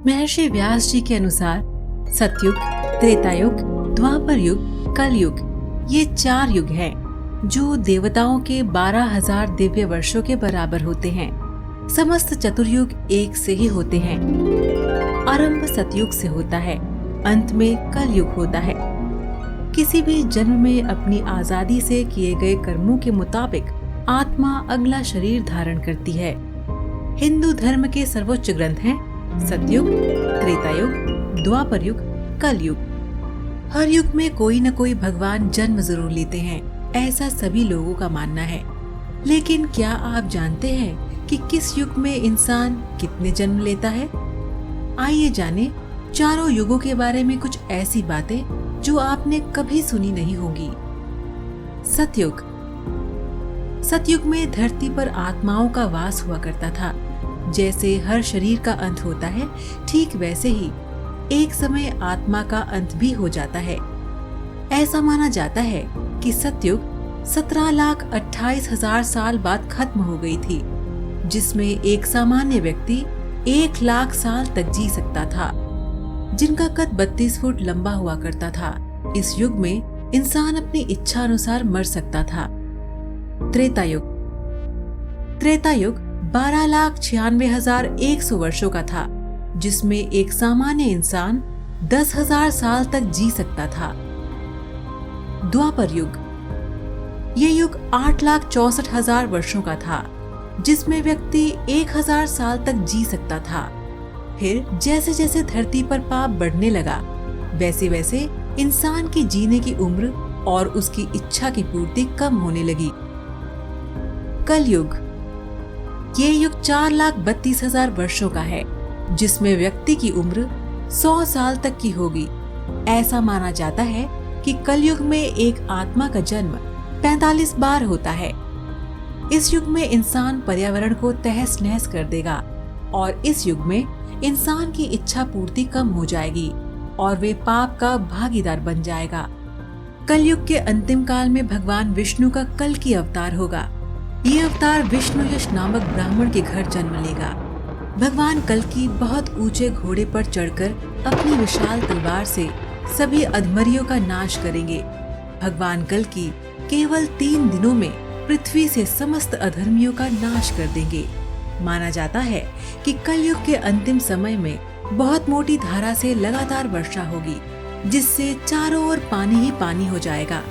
महर्षि व्यास जी के अनुसार सतयुग, त्रेतायुग, द्वापर युग, कलयुग ये 4 युग हैं जो देवताओं के 12,000 दिव्य वर्षों के बराबर होते हैं। समस्त चतुर्युग एक से ही होते हैं। आरंभ सतयुग से होता है, अंत में कलयुग होता है। किसी भी जन्म में अपनी आजादी से किए गए कर्मों के मुताबिक आत्मा अगला शरीर धारण करती है। हिंदू धर्म के सर्वोच्च ग्रंथ हैं सतयुग, त्रेतायुग, द्वापर युग, कलयुग। हर युग में कोई न कोई भगवान जन्म जरूर लेते हैं, ऐसा सभी लोगों का मानना है। लेकिन क्या आप जानते हैं कि किस युग में इंसान कितने जन्म लेता है? आइए जाने चारों युगों के बारे में कुछ ऐसी बातें जो आपने कभी सुनी नहीं होंगी। सतयुग। सतयुग में धरती पर आत्माओं का वास हुआ करता था। जैसे हर शरीर का अंत होता है, ठीक वैसे ही एक समय आत्मा का अंत भी हो जाता है। ऐसा माना जाता है कि सतयुग 17,28,000 साल बाद खत्म हो गई थी, जिसमें एक सामान्य व्यक्ति 1,00,000 साल तक जी सकता था, जिनका कद 32 फुट लंबा हुआ करता था। इस युग में इंसान अपनी इच्छा अनुसार मर सकता था। त्रेतायुग। त्रेतायुग 12,96,100 वर्षों का था, जिसमें एक सामान्य इंसान 10,000 साल तक जी सकता था। द्वापर युग। ये युग 8,64,000 वर्षों का था, जिसमें व्यक्ति 1,000 साल तक जी सकता था। फिर जैसे जैसे धरती पर पाप बढ़ने लगा, वैसे वैसे इंसान की जीने की उम्र और उसकी इच्छा की पूर्ति कम होने लगी। कलयुग। ये युग 4,32,000 वर्षों का है, जिसमें व्यक्ति की उम्र 100 साल तक की होगी। ऐसा माना जाता है कि कलयुग में एक आत्मा का जन्म 45 बार होता है। इस युग में इंसान पर्यावरण को तहस नहस कर देगा और इस युग में इंसान की इच्छा पूर्ति कम हो जाएगी और वे पाप का भागीदार बन जाएगा। कलयुग के अंतिम काल में भगवान विष्णु का कल्कि अवतार होगा। ये अवतार विष्णु यश नामक ब्राह्मण के घर जन्म लेगा। भगवान कल्कि बहुत ऊंचे घोड़े पर चढ़कर अपनी विशाल तलवार से सभी अधमरियों का नाश करेंगे। भगवान कल्कि केवल 3 दिनों में पृथ्वी से समस्त अधर्मियों का नाश कर देंगे। माना जाता है कि कलयुग के अंतिम समय में बहुत मोटी धारा से लगातार वर्षा होगी, जिससे चारों ओर पानी ही पानी हो जाएगा।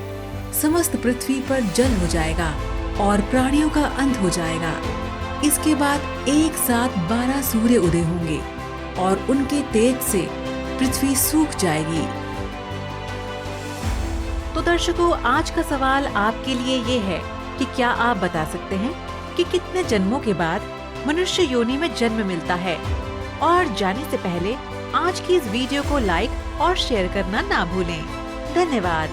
समस्त पृथ्वी पर जल हो जाएगा और प्राणियों का अंत हो जाएगा। इसके बाद एक साथ 12 सूर्य उदय होंगे और उनके तेज से पृथ्वी सूख जाएगी। तो दर्शकों, आज का सवाल आपके लिए ये है कि क्या आप बता सकते हैं कि कितने जन्मों के बाद मनुष्य योनि में जन्म मिलता है? और जाने से पहले आज की इस वीडियो को लाइक और शेयर करना ना भूलें। धन्यवाद।